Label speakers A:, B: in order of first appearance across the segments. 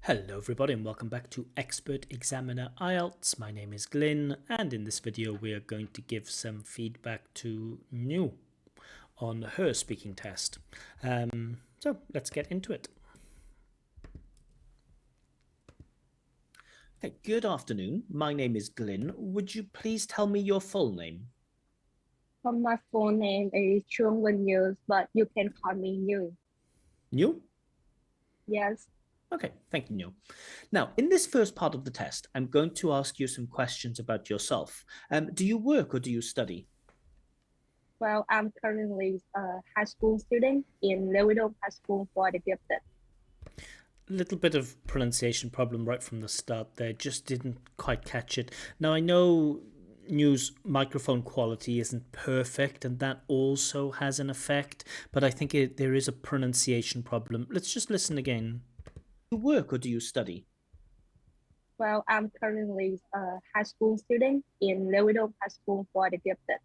A: Hello everybody and welcome back to Expert Examiner IELTS. My name is Glyn and in this video we are going to give some feedback to Nhu on her speaking test. So let's get into it. Okay, good afternoon. My name is Glyn. Would you please tell me your full name?
B: My full name is Chuang Wen Yu, but you can call me Nhu.
A: Nhu?
B: Yes.
A: Okay, thank you, Nhu. Now, in this first part of the test, I'm going to ask you some questions about yourself. Do you work or do you study?
B: Well, I'm currently a high school student in Leeuwarden High School for the Gifted.
A: Little bit of pronunciation problem right from the start there, just didn't quite catch it. Now I know Nhu's microphone quality isn't perfect and that also has an effect, but I think there is a pronunciation problem. Let's just listen again. Do you work or do you study?
B: Well, I'm currently a high school student in Leeuwarden High School for the Gifted.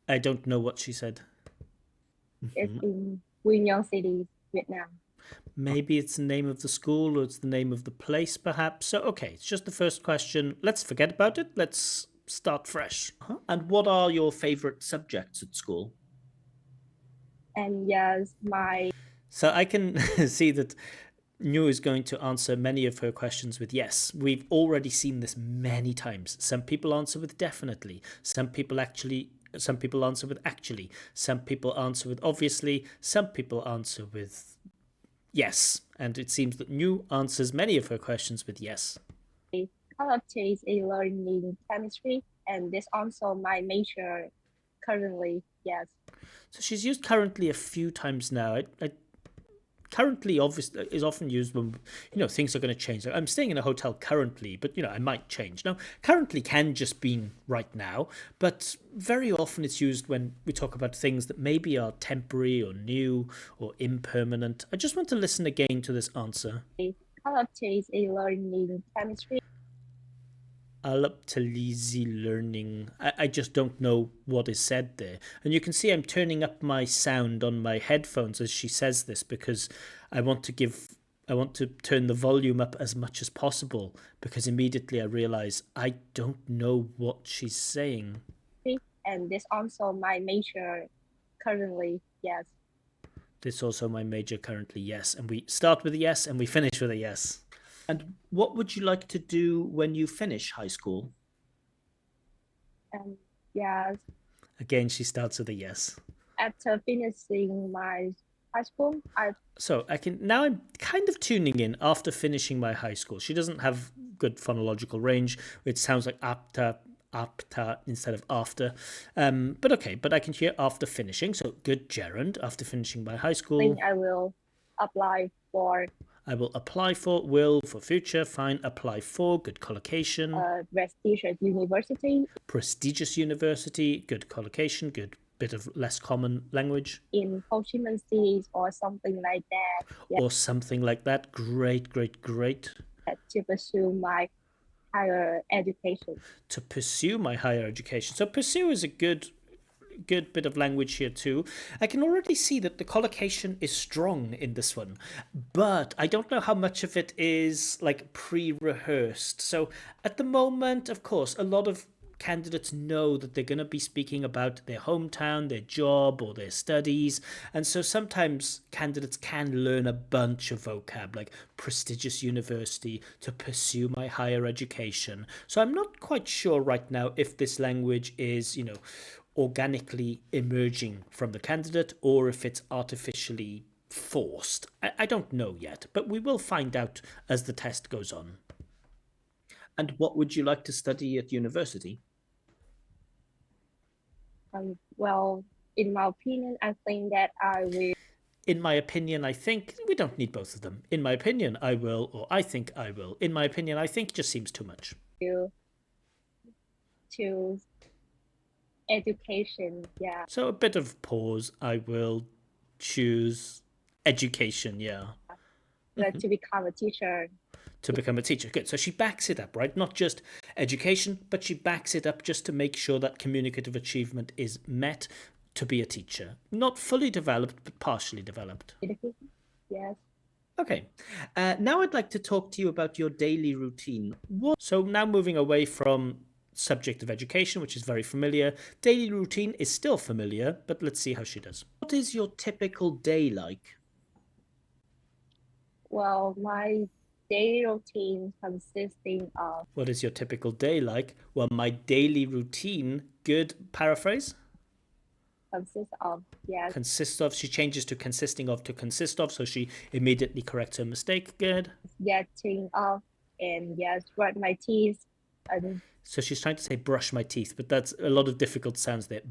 A: I don't know what she said.
B: It's in Quy Nhon City, Vietnam.
A: Maybe it's the name of the school or it's the name of the place perhaps. So okay, it's just the first question. Let's forget about it. Let's start fresh. And what are your favorite subjects at school?
B: And yes,
A: So I can see that Nhu is going to answer many of her questions with yes. We've already seen this many times. Some people answer with definitely. Some people answer with actually. Some people answer with obviously. Some people answer with yes. And it seems that Nhu answers many of her questions with yes.
B: quality is learning chemistry, and this also my major currently. Yes.
A: So she's used currently a few times now. Currently obviously is often used when things are going to change. I'm staying in a hotel currently, but I might change. Now currently can just mean right now, but very often it's used when we talk about things that maybe are temporary or new or impermanent. I just want to listen again to this answer.
B: Quality is learning chemistry.
A: I'll up to lazy learning. I just don't know what is said there. And you can see I'm turning up my sound on my headphones as she says this because I want to turn the volume up as much as possible because immediately I realize I don't know what she's saying.
B: And this also my major currently. Yes.
A: This also my major currently, yes. And we start with a yes and we finish with a yes. And what would you like to do when you finish high school?
B: And yes,
A: Again, she starts with a yes.
B: after finishing my high school,
A: So now I'm kind of tuning in after finishing my high school. She doesn't have good phonological range. It sounds like apta instead of after. But okay, but I can hear after finishing. So good gerund, after finishing my high school.
B: think I will apply for
A: will for future, fine, apply for, good collocation.
B: prestigious university.
A: Prestigious university, good collocation, good bit of less common language.
B: In Ho Chi Minh City or something like that.
A: Yeah. Or something like that. Great.
B: To pursue my higher education.
A: To pursue my higher education. So pursue is a good bit of language here too. I can already see that the collocation is strong in this one, but I don't know how much of it is like pre-rehearsed. So at the moment, of course, a lot of candidates know that they're going to be speaking about their hometown, their job, or their studies. And so sometimes candidates can learn a bunch of vocab, like prestigious university, to pursue my higher education. So I'm not quite sure right now if this language is, organically emerging from the candidate or if it's artificially forced. I don't know yet, but we will find out as the test goes on. And what would you like to study at university?
B: Well, in my opinion, I think that I will.
A: In my opinion, I think we don't need both of them. In my opinion, I will, or I think I will. In my opinion, I think just seems too much.
B: To education, yeah.
A: So a bit of pause. I will choose education, yeah.
B: To become a teacher.
A: To become a teacher. Good. So she backs it up, right? Not just education, but she backs it up just to make sure that communicative achievement is met to be a teacher. Not fully developed, but partially developed.
B: Education, yes.
A: Okay. Now I'd like to talk to you about your daily routine. So now moving away from subject of education, which is very familiar, daily routine is still familiar, but let's see how she does. What is your typical day like?
B: Well, my daily routine consisting of
A: What is your typical day like? Well, my daily routine, good paraphrase?
B: consists of yes,
A: Consists of, she changes to consisting of to consist of, so she immediately corrects her mistake. Good.
B: getting up and yes, brush my teeth and
A: So she's trying to say brush my teeth, but that's a lot of difficult sounds there.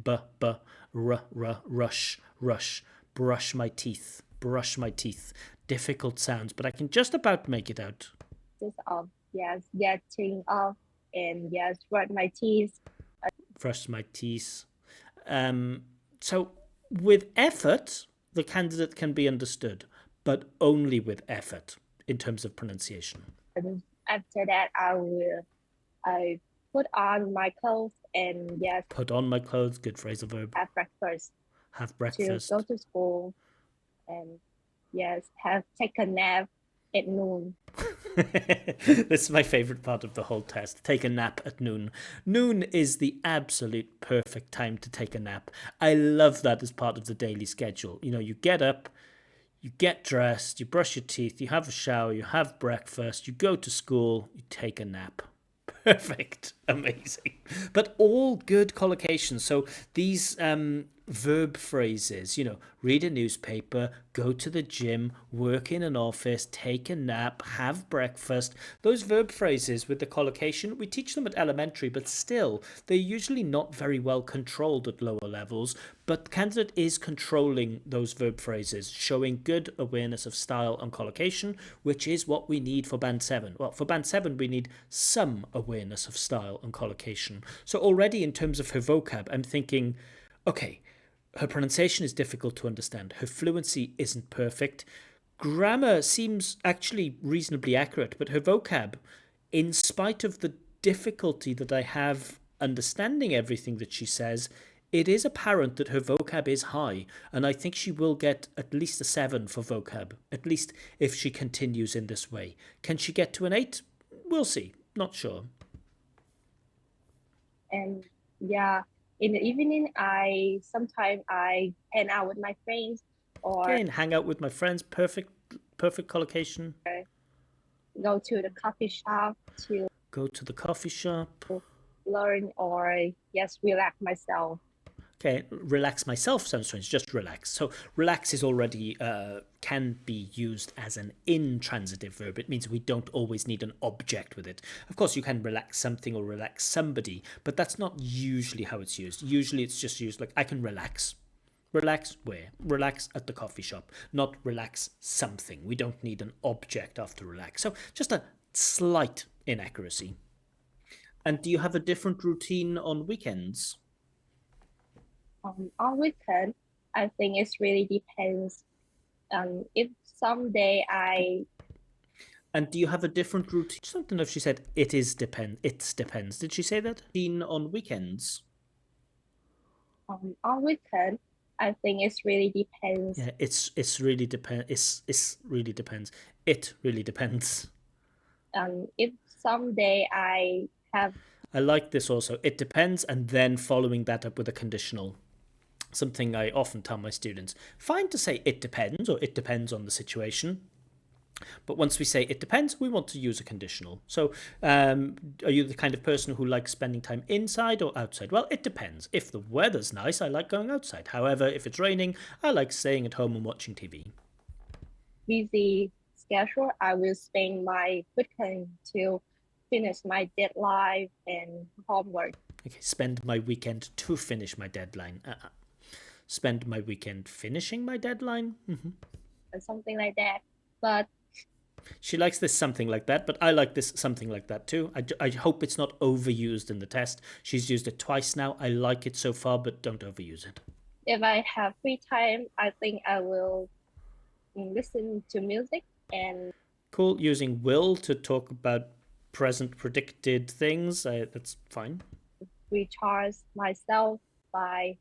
A: Rush, rush, brush my teeth, brush my teeth. Difficult sounds, but I can just about make it out.
B: consist of yes, getting up and yes, brush my teeth.
A: Brush my teeth. So with effort, the candidate can be understood, but only with effort in terms of pronunciation.
B: And after that, I put on my clothes and yes,
A: Put on my clothes, good phrasal verb.
B: have breakfast
A: Have
B: to go
A: breakfast.
B: to school and yes, have take a nap at noon.
A: This is my favorite part of the whole test. Take a nap at noon. Noon is the absolute perfect time to take a nap. I love that as part of the daily schedule. You know, you get up, you get dressed, you brush your teeth, you have a shower, you have breakfast, you go to school, you take a nap. Perfect. Amazing. But all good collocations. So these verb phrases, you know, read a newspaper, go to the gym, work in an office, take a nap, have breakfast. Those verb phrases with the collocation, we teach them at elementary, but still, they're usually not very well controlled at lower levels. But the candidate is controlling those verb phrases, showing good awareness of style and collocation, which is what we need for Band 7. Well, for Band 7, we need some awareness of style and collocation. So already in terms of her vocab, I'm thinking, okay, her pronunciation is difficult to understand. Her fluency isn't perfect. Grammar seems actually reasonably accurate, but her vocab, in spite of the difficulty that I have understanding everything that she says, it is apparent that her vocab is high, and I think she will get at least a 7 for vocab, at least if she continues in this way. Can she get to an 8? We'll see. Not sure.
B: And yeah, in the evening, I sometimes I hang out with my friends or
A: Again, hang out with my friends. Perfect collocation.
B: go to the coffee shop to
A: Go to the coffee shop.
B: learn or yes, relax myself.
A: Okay, relax myself sounds strange. Just relax. So relax is already can be used as an intransitive verb. It means we don't always need an object with it. Of course, you can relax something or relax somebody, but that's not usually how it's used. Usually, it's just used like I can relax. Relax where? Relax at the coffee shop, not relax something. We don't need an object after relax. So just a slight inaccuracy. And do you have a different routine on weekends?
B: On weekend, I think it really depends. If someday
A: And do you have a different routine? I don't know if she said it is depend. It depends. Did she say that? Routine on weekends.
B: on weekend, I think it really depends.
A: Yeah, it's really depend. It's really depends. It really depends.
B: If someday I have
A: I like this also. It depends, and then following that up with a conditional. Something I often tell my students. Fine to say it depends or it depends on the situation. But once we say it depends, we want to use a conditional. So, are you the kind of person who likes spending time inside or outside? Well, it depends. If the weather's nice, I like going outside. However, if it's raining, I like staying at home and watching TV.
B: busy schedule, I will spend my weekend to finish my deadline and homework.
A: Okay, spend my weekend to finish my deadline. Spend my weekend finishing my deadline.
B: And something like that. But
A: She likes this something like that, but I like this something like that too. I hope it's not overused in the test. She's used it twice now. I like it so far, but don't overuse it.
B: if I have free time, I think I will listen to music and
A: Cool. Using will to talk about present predicted things. That's fine.
B: recharge myself by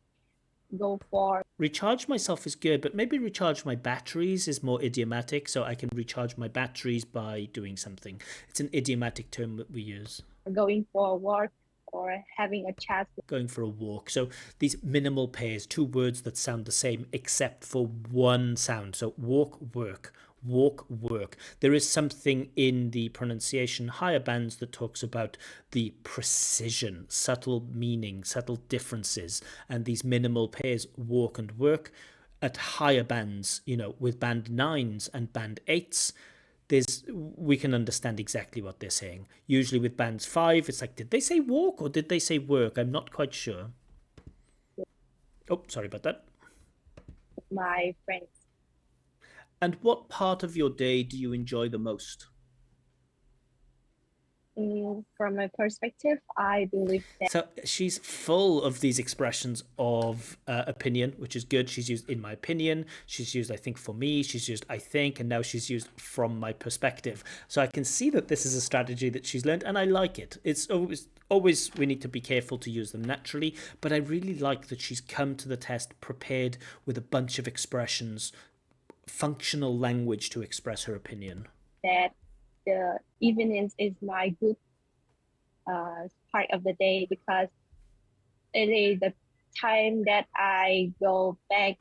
B: go for.
A: Recharge myself is good, but maybe recharge my batteries is more idiomatic, so I can recharge my batteries by doing something. It's an idiomatic term that we use.
B: Going for a walk or having a chat.
A: Going for a walk. So these minimal pairs, two words that sound the same except for one sound. So walk, work, walk, work. There is something in the pronunciation higher bands that talks about the precision, subtle meaning, subtle differences, and these minimal pairs, walk and work, at higher bands, with band 9s and band 8s, we can understand exactly what they're saying. Usually with bands 5, it's like, did they say walk or did they say work? I'm not quite sure. Oh, sorry about that.
B: My friends.
A: And what part of your day do you enjoy the most?
B: From my perspective, I believe that
A: So she's full of these expressions of opinion, which is good. She's used in my opinion. She's used I think for me. She's used I think, and now she's used from my perspective. So I can see that this is a strategy that she's learned, and I like it. It's always we need to be careful to use them naturally, but I really like that she's come to the test prepared with a bunch of expressions, functional language to express her opinion.
B: the evenings is my good part of the day because it is the time that I go back.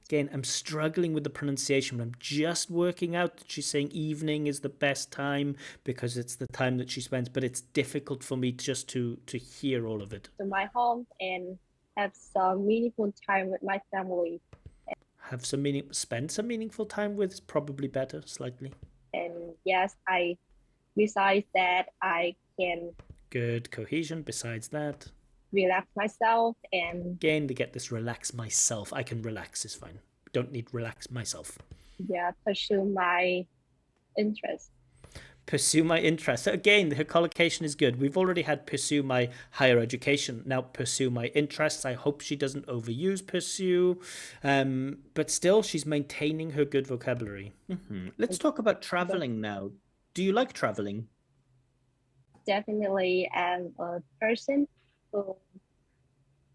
A: Again, I'm struggling with the pronunciation, but I'm just working out that she's saying evening is the best time because it's the time that she spends, but it's difficult for me just to hear all of it.
B: To my home and have some meaningful time with my family.
A: Spend some meaningful time with is probably better, slightly.
B: And yes, besides that, I can
A: Good cohesion. Besides that,
B: relax myself and
A: again, to get this relax myself. I can relax is fine. Don't need relax myself.
B: pursue my interest.
A: Pursue my interest. So again, her collocation is good. We've already had pursue my higher education. Now pursue my interests. I hope she doesn't overuse pursue, but still she's maintaining her good vocabulary. Let's talk about traveling now. Do you like traveling?
B: Definitely am a person who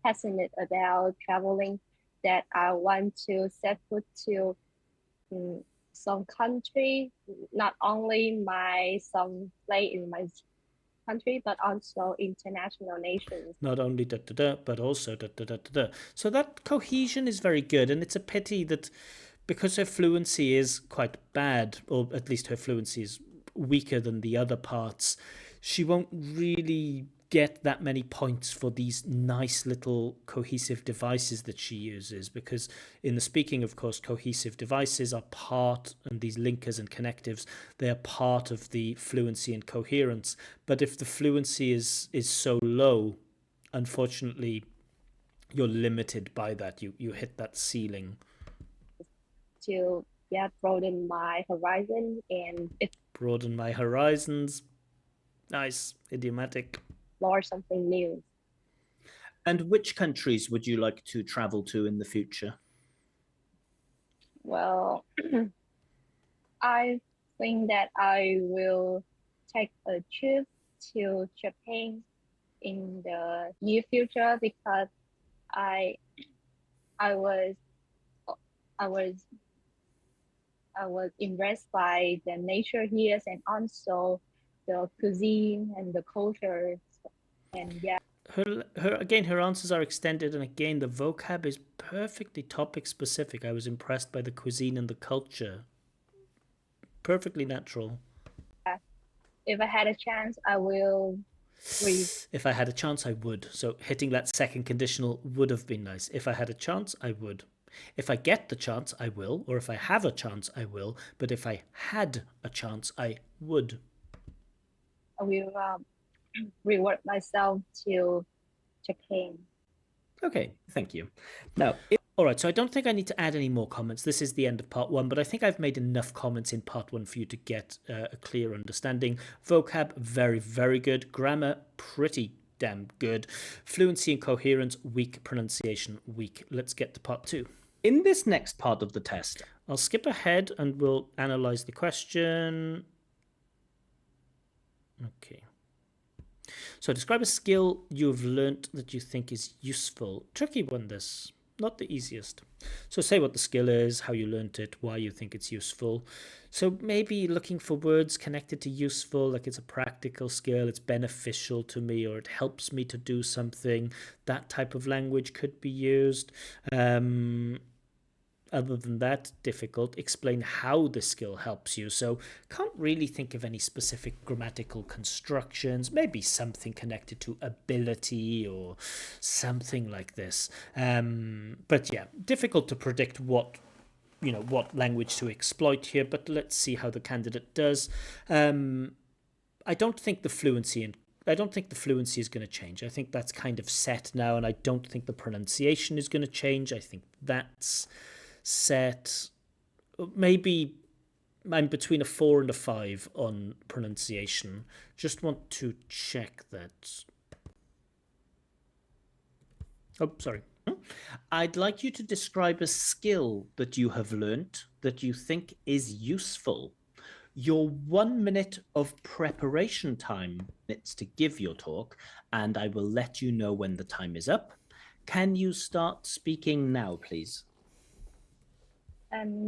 B: passionate about traveling, that I want to set foot to some country, not only some place in my country, but also international nations.
A: Not only da da da, but also da da da da da. So that cohesion is very good, and it's a pity that because her fluency is quite bad, or at least her fluency is weaker than the other parts, she won't really get that many points for these nice little cohesive devices that she uses, because in the speaking, of course, cohesive devices are part, and these linkers and connectives, they are part of the fluency and coherence. But if the fluency is so low, unfortunately you're limited by that. You hit that ceiling.
B: To broaden my horizon and
A: Broaden my horizons. Nice, idiomatic.
B: explore something new.
A: And which countries would you like to travel to in the future?
B: Well, I think that I will take a trip to Japan in the near future because I I was I was I was impressed by the nature here and also the cuisine and the culture. And
A: Her answers are extended, and again the vocab is perfectly topic specific. I was impressed by the cuisine and the culture. Perfectly natural.
B: if I had a chance, I will read.
A: If I had a chance, I would. So hitting that second conditional would have been nice. If I had a chance, I would. If I get the chance, I will. Or if I have a chance, I will. But if I had a chance, I would.
B: I will reward myself to Japan.
A: Okay, thank you. Now, all right, so I don't think I need to add any more comments. This is the end of part one, but I think I've made enough comments in part one for you to get a clear understanding. Vocab, very, very good. Grammar, pretty damn good. Fluency and coherence, weak. Pronunciation, weak. Let's get to part two. In this next part of the test, I'll skip ahead and we'll analyze the question. Okay. So describe a skill you've learnt that you think is useful. Tricky one, this. not the easiest. So say what the skill is, how you learnt it, why you think it's useful. So maybe looking for words connected to useful, like it's a practical skill, it's beneficial to me, or it helps me to do something. That type of language could be used. Other than that, difficult. Explain how the skill helps you. So can't really think of any specific grammatical constructions. Maybe something connected to ability or something like this. But yeah, difficult to predict what language to exploit here. But let's see how the candidate does. I don't think the fluency is going to change. I think that's kind of set now, and I don't think the pronunciation is going to change. I think that's set. Maybe I'm between a 4 and a 5 on pronunciation. Just want to check that. Oh, sorry. I'd like you to describe a skill that you have learnt that you think is useful. Your 1 minute of preparation time it's to give your talk, and I will let you know when the time is up. Can you start speaking now, please?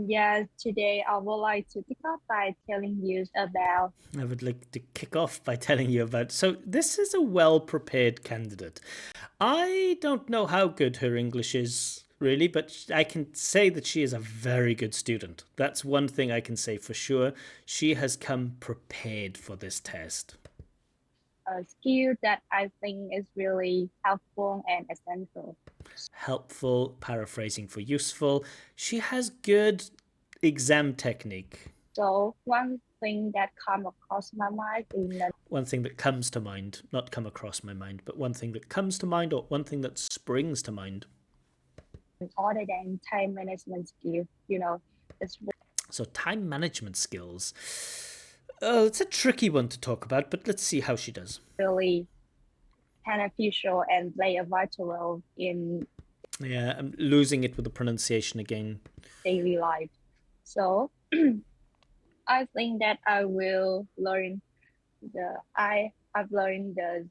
B: Yeah, today I would like to kick off by telling you about
A: I would like to kick off by telling you about. So, this is a well prepared candidate. I don't know how good her English is, really, but I can say that she is a very good student. That's one thing I can say for sure. She has come prepared for this test.
B: a skill that I think is really helpful and essential.
A: Helpful, paraphrasing for useful. She has good exam technique.
B: So one thing that come across my mind in the
A: One thing that comes to mind, not come across my mind, but one thing that comes to mind or one thing that springs to mind.
B: other than time management skill, it's
A: So, time management skills. It's a tricky one to talk about, but let's see how she does.
B: really beneficial and play a vital role in
A: Yeah, I'm losing it with the pronunciation again.
B: daily life. So I think that I will learn I've learned the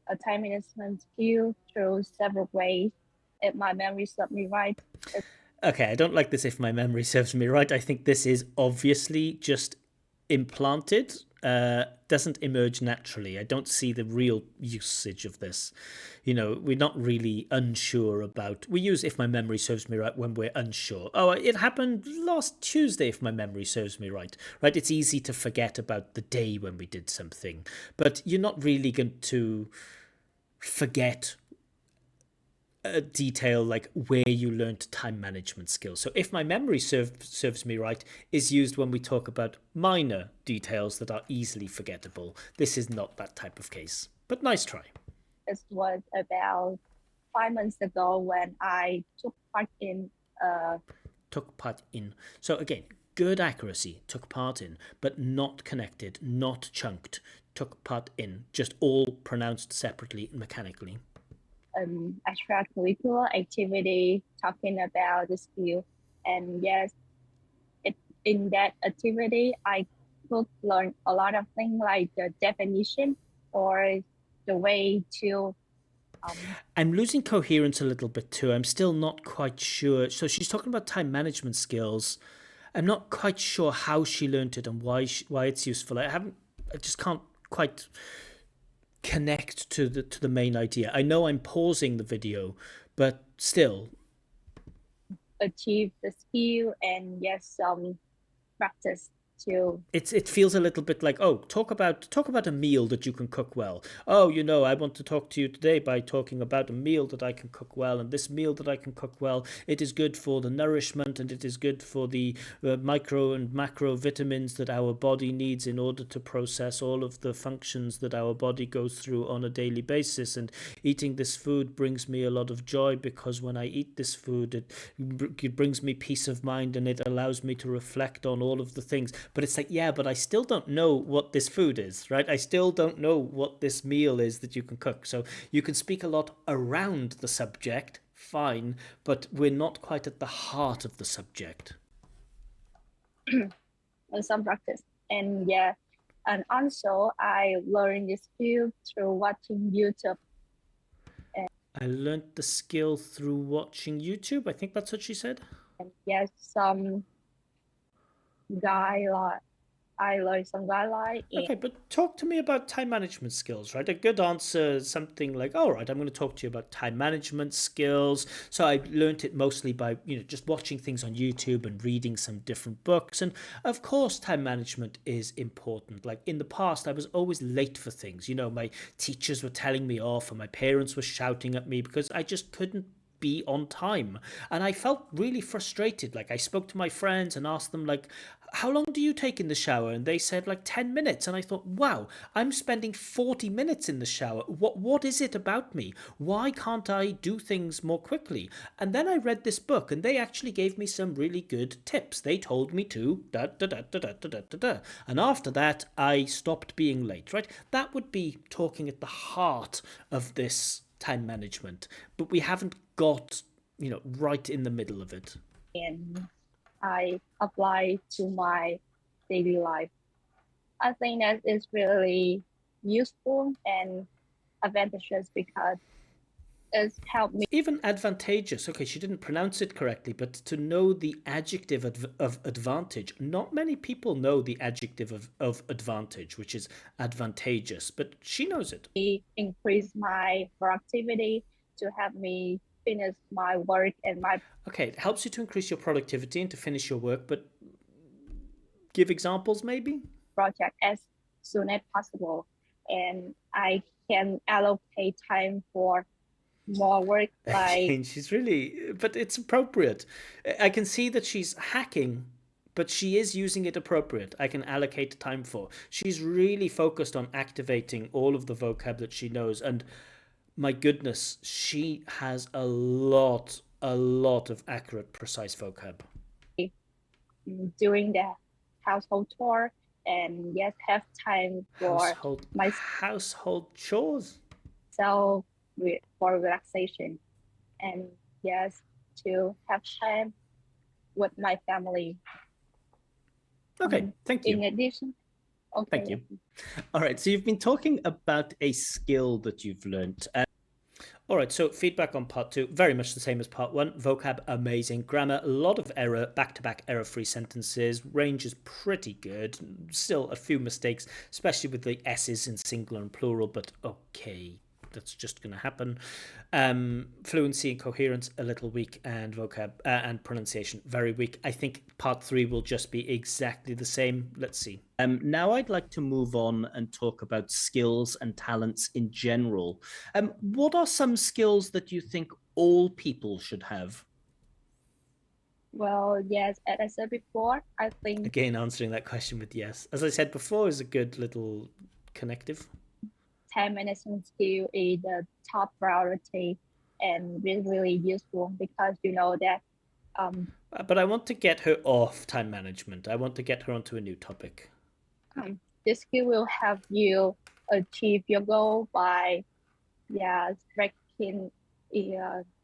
B: a time management skill through several ways. If my memory serves me right,
A: Okay, I don't like this if my memory serves me right. I think this is obviously just implanted, doesn't emerge naturally. I don't see the real usage of this. We're not really unsure about. We use if my memory serves me right when we're unsure. Oh, it happened last Tuesday, if my memory serves me right. Right? It's easy to forget about the day when we did something, but you're not really going to forget a detail like where you learned time management skills. So if my memory serves me right, is used when we talk about minor details that are easily forgettable. This is not that type of case, but nice try.
B: this was about 5 months ago when I took part in
A: Took part in. So again, good accuracy, took part in, but not connected, not chunked. Took part in, just all pronounced separately and mechanically.
B: extracurricular activity talking about the skill. And yes, in that activity, I could learn a lot of things like the definition or the way to
A: I'm losing coherence a little bit too. I'm still not quite sure. So she's talking about time management skills. I'm not quite sure how she learned it and why it's useful. I just can't quite connect to the main idea. I know I'm pausing the video, but still.
B: achieve the skill and yes, some practice to
A: It feels a little bit like, oh, talk about a meal that you can cook well. Oh, I want to talk to you today by talking about a meal that I can cook well, and this meal that I can cook well, it is good for the nourishment and it is good for the micro and macro vitamins that our body needs in order to process all of the functions that our body goes through on a daily basis. And eating this food brings me a lot of joy because when I eat this food, it brings me peace of mind and it allows me to reflect on all of the things. But it's like, yeah, but I still don't know what this food is, right? I still don't know what this meal is that you can cook. So you can speak a lot around the subject, fine, but we're not quite at the heart of the subject.
B: some practice. And yeah, and also I learned this skill through watching YouTube.
A: I learned the skill through watching YouTube. I think that's what she said.
B: And yes, some guideline. I learned some guideline and
A: Okay, but talk to me about time management skills, right? A good answer is something like, all right, I'm going to talk to you about time management skills. So I learned it mostly by, just watching things on YouTube and reading some different books. And of course, time management is important. Like in the past, I was always late for things. My teachers were telling me off and my parents were shouting at me because I just couldn't be on time, and I felt really frustrated. Like I spoke to my friends and asked them, like, how long do you take in the shower? And they said like 10 minutes, and I thought, wow, I'm spending 40 minutes in the shower. What is it about me? Why can't I do things more quickly? And then I read this book, and they actually gave me some really good tips. They told me to da da da da da da da da da, and after that I stopped being late, right? That would be talking at the heart of this time management, but we haven't got, right in the middle of it.
B: and I apply to my daily life. I think that is really useful and advantageous because it's helped me
A: Even advantageous. Okay, she didn't pronounce it correctly, but to know the adjective of advantage. Not many people know the adjective of advantage, which is advantageous, but she knows it.
B: increase my productivity to help me finish my work and my
A: Okay, it helps you to increase your productivity and to finish your work, but give examples maybe?
B: project as soon as possible. And I can allocate time for more work like
A: Again, she's really, but it's appropriate. I can see that she's hacking, but she is using it appropriate. I can allocate time for. She's really focused on activating all of the vocab that she knows. And my goodness, she has a lot of accurate, precise vocab.
B: doing the household chore and yes, have time for
A: Household
B: myself
A: household chores.
B: for relaxation and yes, to have time with my family.
A: Okay, thank you.
B: In addition,
A: Thank
B: okay,
A: you. All right, so you've been talking about a skill that you've learnt. All right, so feedback on part two, very much the same as part one. Vocab, amazing. Grammar, a lot of error, back to back error free sentences. Range is pretty good. Still a few mistakes, especially with the S's in singular and plural, but okay, that's just going to happen. Fluency and coherence, a little weak, and vocab and pronunciation, very weak. I think part three will just be exactly the same. Let's see. Now I'd like to move on and talk about skills and talents in general. What are some skills that you think all people should have?
B: well, yes, as I said before, I think
A: Again, answering that question with yes. As I said before, is a good little connective.
B: time management skill is the top priority and really, really useful because you know that
A: But I want to get her off time management. I want to get her onto a new topic.
B: this skill will help you achieve your goal by yeah breaking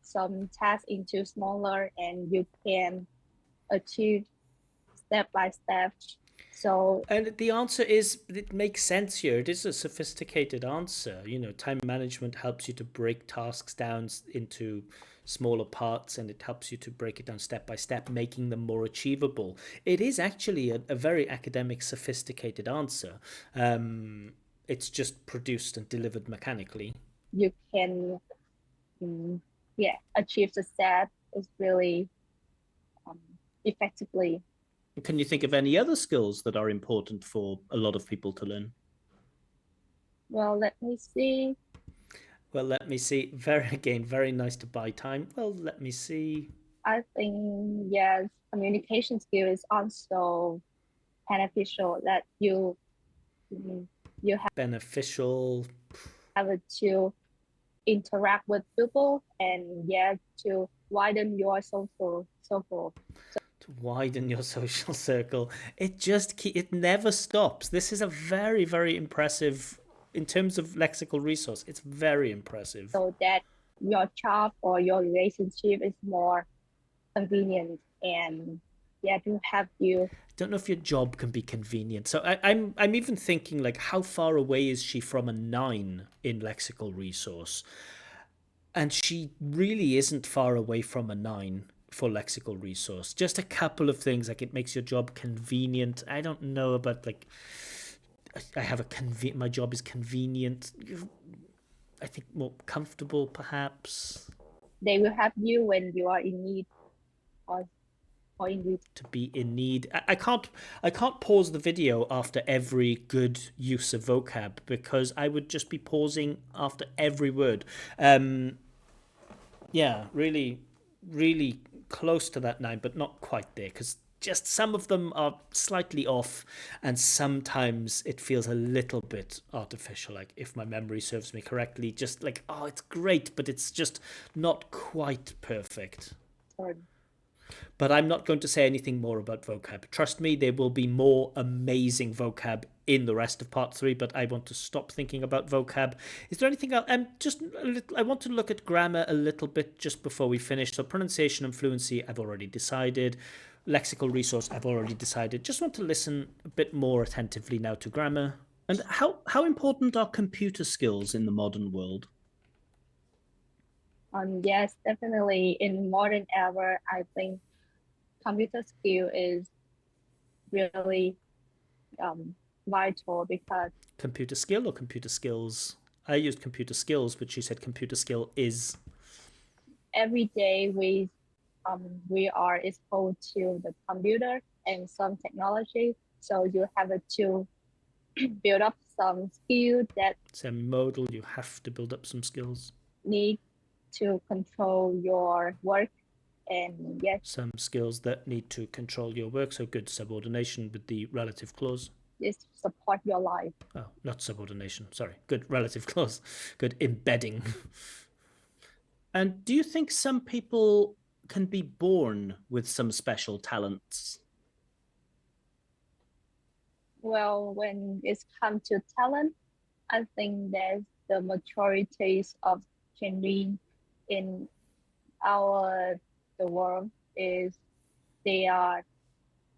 B: some tasks into smaller and you can achieve step by step. So
A: And the answer is, it makes sense here. It is a sophisticated answer. Time management helps you to break tasks down into smaller parts, and it helps you to break it down step by step, making them more achievable. It is actually a very academic, sophisticated answer. It's just produced and delivered mechanically.
B: you can yeah achieve success is really um, effectively.
A: Can you think of any other skills that are important for a lot of people to learn?
B: Well, let me see.
A: Well, let me see. Very nice to buy time. Well, let me see.
B: I think yes, communication skill is also beneficial that mm, you
A: Beneficial.
B: have to interact with people and yeah to widen your social.
A: To widen your social circle. It never stops. This is a very impressive, in terms of lexical resource, it's very impressive.
B: So that your job or your relationship is more convenient and yeah to have you
A: Don't know if your job can be convenient. So I'm even thinking, like, how far away is she from a 9 in lexical resource? And she really isn't far away from a 9 for lexical resource. Just a couple of things, like it makes your job convenient. I don't know about like I have my job is convenient. I think more comfortable perhaps.
B: They will help you when you are in need or, or in need.
A: To be in need. I can't pause the video after every good use of vocab because I would just be pausing after every word. Yeah, really, really close to that 9, but not quite there because just some of them are slightly off, and sometimes it feels a little bit artificial. Like if my memory serves me correctly, just like, oh, it's great, but it's just not quite perfect.
B: Or
A: But I'm not going to say anything more about vocab. Trust me, there will be more amazing vocab in the rest of part 3, but I want to stop thinking about vocab. Is there anything else? Just a little, I want to look at grammar a little bit just before we finish. So pronunciation and fluency, I've already decided. Lexical resource, I've already decided. Just want to listen a bit more attentively now to grammar. And how important are computer skills in the modern world?
B: yes, definitely in modern era, I think computer skill is really vital because
A: Computer skill or computer skills? I used computer skills, but she said computer skill is.
B: every day we are exposed to the computer and some technology. So you have to build up some skill that
A: Semi-modal, you have to build up some skills.
B: need to control your work. And yes,
A: Some skills that need to control your work, so good subordination with the relative clause.
B: this support your life.
A: Oh, not subordination, sorry. Good relative clause. Good embedding. And do you think some people can be born with some special talents?
B: Well, when it's come to talent, I think that the majorities of changing in the world is they are,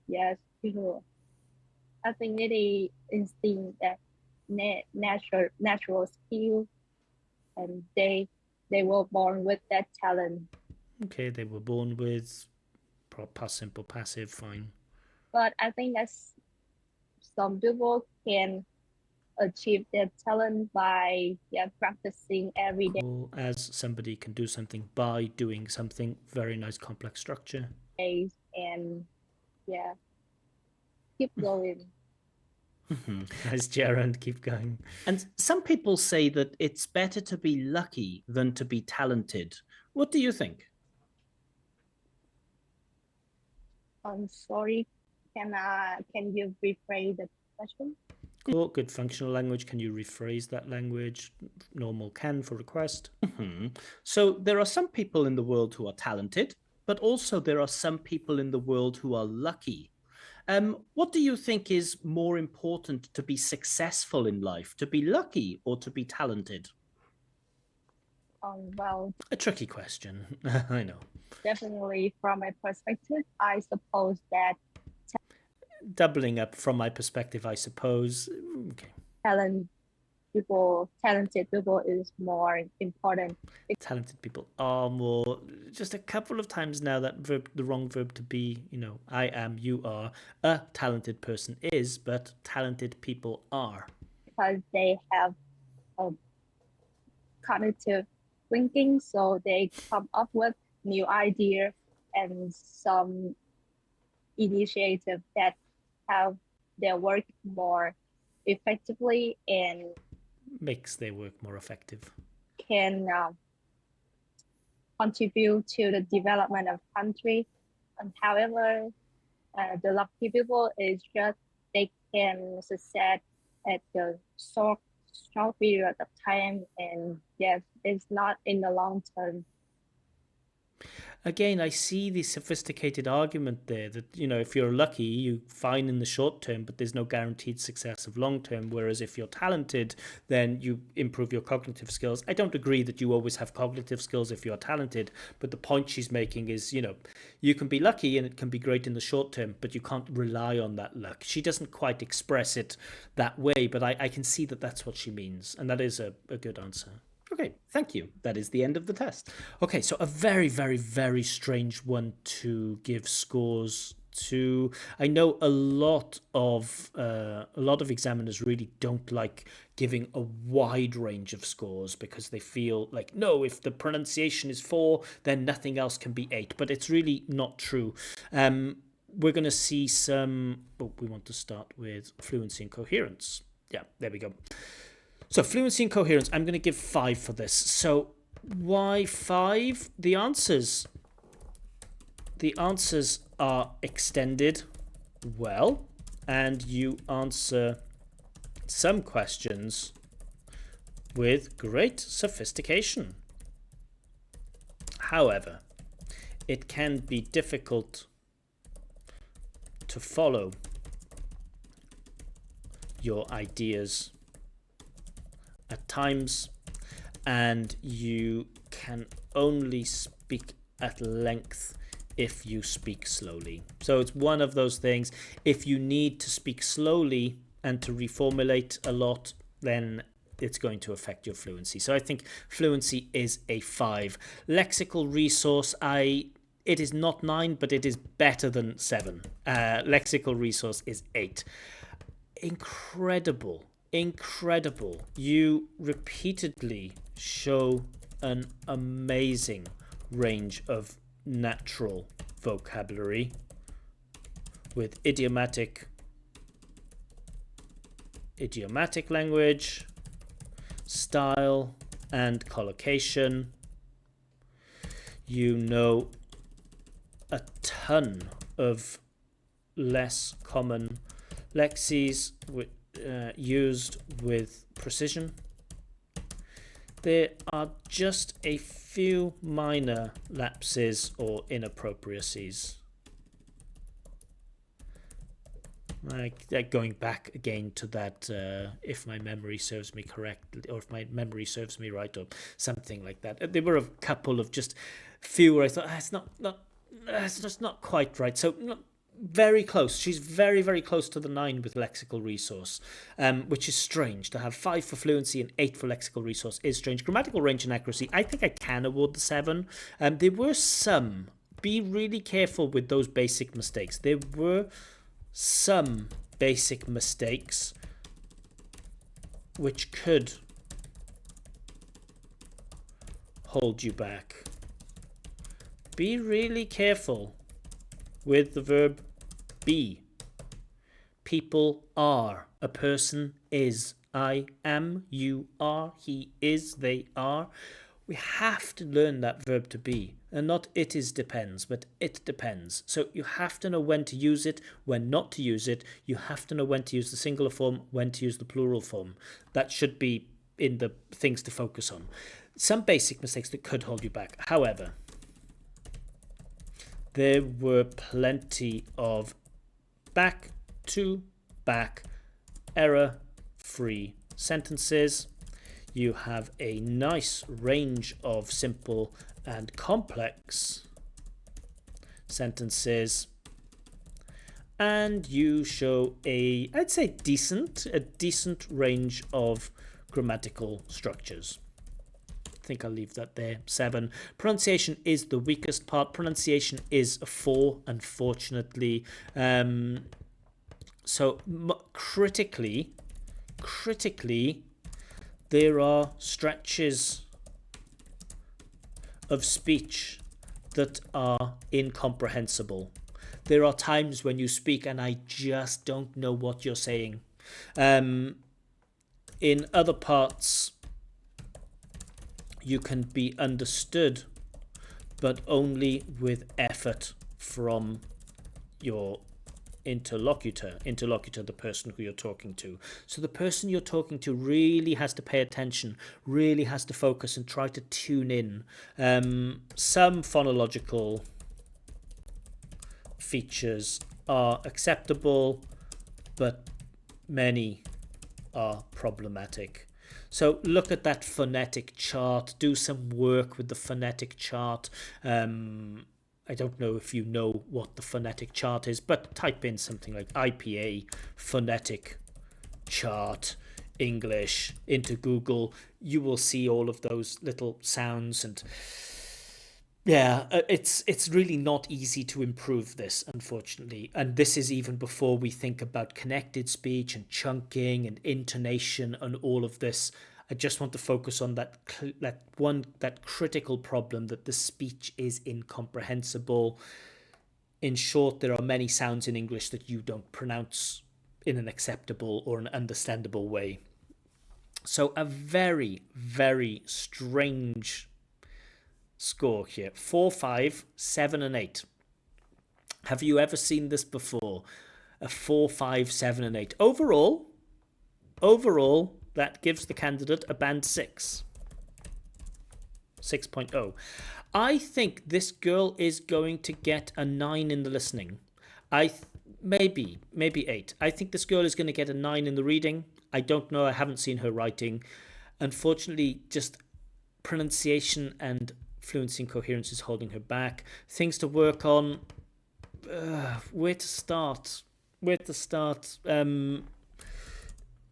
B: yes, people. I think it is instinct that natural skill, and they were born with that talent.
A: Okay, they were born with past simple passive, fine.
B: But I think that some people can achieve their talent by practicing every
A: Cool. As somebody can do something by doing something, very nice complex structure.
B: day and yeah, keep going.
A: Nice, Gerund, keep going. And some people say that it's better to be lucky than to be talented. What do you think?
B: I'm sorry, can you rephrase the question?
A: Cool, good functional language. Can you rephrase that language? Normal can for request. So there are some people in the world who are talented, but also there are some people in the world who are lucky. What do you think is more important to be successful in life, to be lucky or to be talented?
B: Well,
A: A tricky question, I know.
B: definitely from my perspective, I suppose that
A: Doubling up from my perspective, I suppose. Okay.
B: talented people is more important.
A: Talented people are more. Just a couple of times now, that verb, the wrong verb to be, I am, you are. A talented person is, but talented people are.
B: Because they have a cognitive thinking, so they come up with new idea and some initiative that have their work more effectively and
A: Makes their work more effective.
B: can contribute to the development of country. And however, the lucky people is just they can succeed at the short period of time, and yes, it's not in the long term.
A: Again, I see the sophisticated argument there that, if you're lucky, you're fine in the short term, but there's no guaranteed success of long term. Whereas if you're talented, then you improve your cognitive skills. I don't agree that you always have cognitive skills if you're talented, but the point she's making is, you can be lucky and it can be great in the short term, but you can't rely on that luck. She doesn't quite express it that way, but I can see that that's what she means. And that is a good answer. Okay,
C: Thank you. That is the end of the test.
A: Okay, so a very, very, very strange one to give scores to. I know a lot of examiners really don't like giving a wide range of scores because they feel like, no, if the pronunciation is 4, then nothing else can be 8. But it's really not true. We're going to see some. Oh, we want to start with fluency and coherence. Yeah, there we go. So fluency and coherence, I'm going to give 5 for this. So why 5? The answers are extended well, and you answer some questions with great sophistication. However, it can be difficult to follow your ideas at times, and you can only speak at length if you speak slowly. So it's one of those things. If you need to speak slowly and to reformulate a lot, then it's going to affect your fluency. So I think fluency is a 5. Lexical resource, it is not 9, but it is better than 7. Lexical resource is 8. Incredible. You repeatedly show an amazing range of natural vocabulary with idiomatic language, style, and collocation. You know a ton of less common lexes used with precision. There are just a few minor lapses or inappropriacies. Like going back again to that, if my memory serves me correctly, or if my memory serves me right, or something like that. There were a couple of just few where I thought, it's just not quite right. So very close. She's very, very close to the 9 with lexical resource, which is strange. To have 5 for fluency and 8 for lexical resource is strange. Grammatical range and accuracy, I think I can award the 7. There were some. Be really careful with those basic mistakes. There were some basic mistakes which could hold you back. Be really careful with the verb be. People are. A person is. I am. You are. He is. They are. We have to learn that verb to be. And not it is depends, but it depends. So you have to know when to use it, when not to use it. You have to know when to use the singular form, when to use the plural form. That should be in the things to focus on. Some basic mistakes that could hold you back. However, there were plenty of back-to-back error-free sentences. You have a nice range of simple and complex sentences, and you show I'd say a decent range of grammatical structures. I think I'll leave that there. 7. Pronunciation is the weakest part. Pronunciation is a 4, unfortunately. So critically, there are stretches of speech that are incomprehensible. There are times when you speak and I just don't know what you're saying. In other parts, you can be understood, but only with effort from your interlocutor, the person who you're talking to. So the person you're talking to really has to pay attention, really has to focus and try to tune in. Some phonological features are acceptable, but many are problematic. So look at that phonetic chart, do some work with the phonetic chart. I don't know if you know what the phonetic chart is, but type in something like IPA phonetic chart English into Google, you will see all of those little sounds. And yeah, it's really not easy to improve this, unfortunately. And this is even before we think about connected speech and chunking and intonation and all of this. I just want to focus on that critical problem that the speech is incomprehensible. In short, there are many sounds in English that you don't pronounce in an acceptable or an understandable way. So a very, very strange score here. 4, 5, 7, and 8. Have you ever seen this before? A 4, 5, 7, and 8. Overall, that gives the candidate a band 6. 6.0. I think this girl is going to get a 9 in the listening. Maybe 8. I think this girl is going to get a 9 in the reading. I don't know. I haven't seen her writing. Unfortunately, just pronunciation and fluency and coherence is holding her back. Things to work on. Where to start?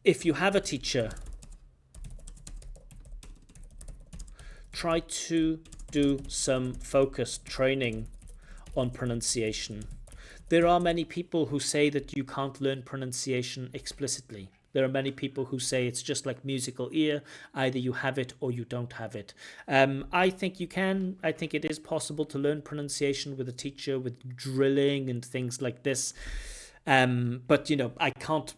A: If you have a teacher, try to do some focused training on pronunciation. There are many people who say that you can't learn pronunciation explicitly. There are many people who say it's just like musical ear. Either you have it or you don't have it. I think you can. I think it is possible to learn pronunciation with a teacher, with drilling and things like this. But, I can't.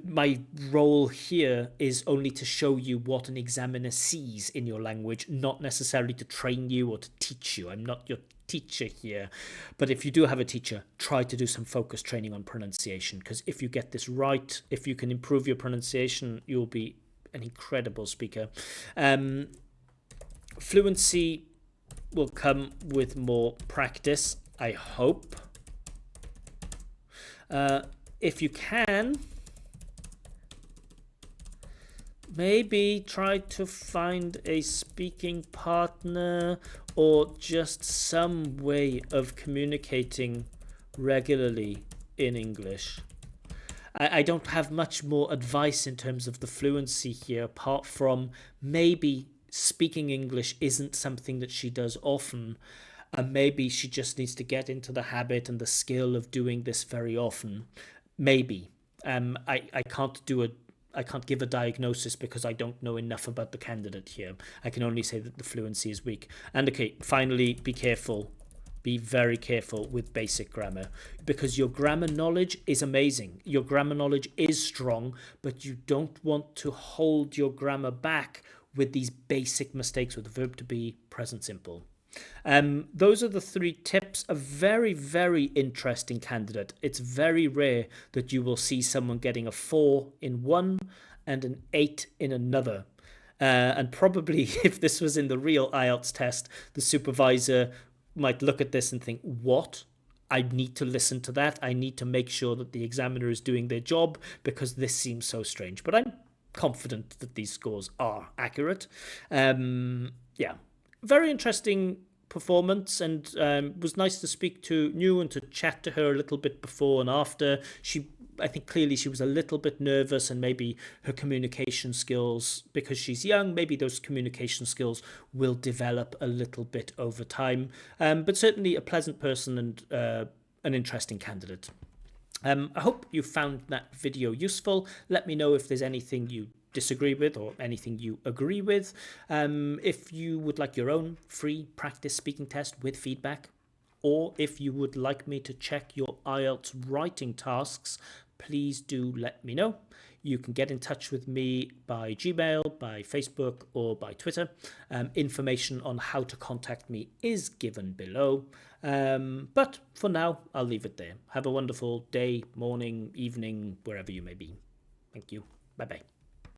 A: My role here is only to show you what an examiner sees in your language, not necessarily to train you or to teach you. I'm not your teacher here. But if you do have a teacher, try to do some focused training on pronunciation, because if you get this right, if you can improve your pronunciation, you'll be an incredible speaker. Fluency will come with more practice, I hope. If you can, maybe try to find a speaking partner or just some way of communicating regularly in English. I don't have much more advice in terms of the fluency here, apart from maybe speaking English isn't something that she does often, and maybe she just needs to get into the habit and the skill of doing this very often. Maybe. I can't give a diagnosis because I don't know enough about the candidate here. I can only say that the fluency is weak. And okay, finally, be careful. Be very careful with basic grammar, because your grammar knowledge is amazing. Your grammar knowledge is strong, but you don't want to hold your grammar back with these basic mistakes with the verb to be, present simple. Those are the 3 tips. A very, very interesting candidate. It's very rare that you will see someone getting a 4 in one and an 8 in another. And probably if this was in the real IELTS test, the supervisor might look at this and think, what? I need to listen to that. I need to make sure that the examiner is doing their job, because this seems so strange. But I'm confident that these scores are accurate. Yeah. Very interesting performance, and was nice to speak to Nhu and to chat to her a little bit before and after. I think clearly she was a little bit nervous, and maybe her communication skills, because she's young, maybe those communication skills will develop a little bit over time. But certainly a pleasant person and an interesting candidate. I hope you found that video useful. Let me know if there's anything you disagree with or anything you agree with. If you would like your own free practice speaking test with feedback, or if you would like me to check your IELTS writing tasks, please do let me know. You can get in touch with me by Gmail, by Facebook, or by Twitter. Information on how to contact me is given below. But for now, I'll leave it there. Have a wonderful day, morning, evening, wherever you may be. Thank you. Bye-bye.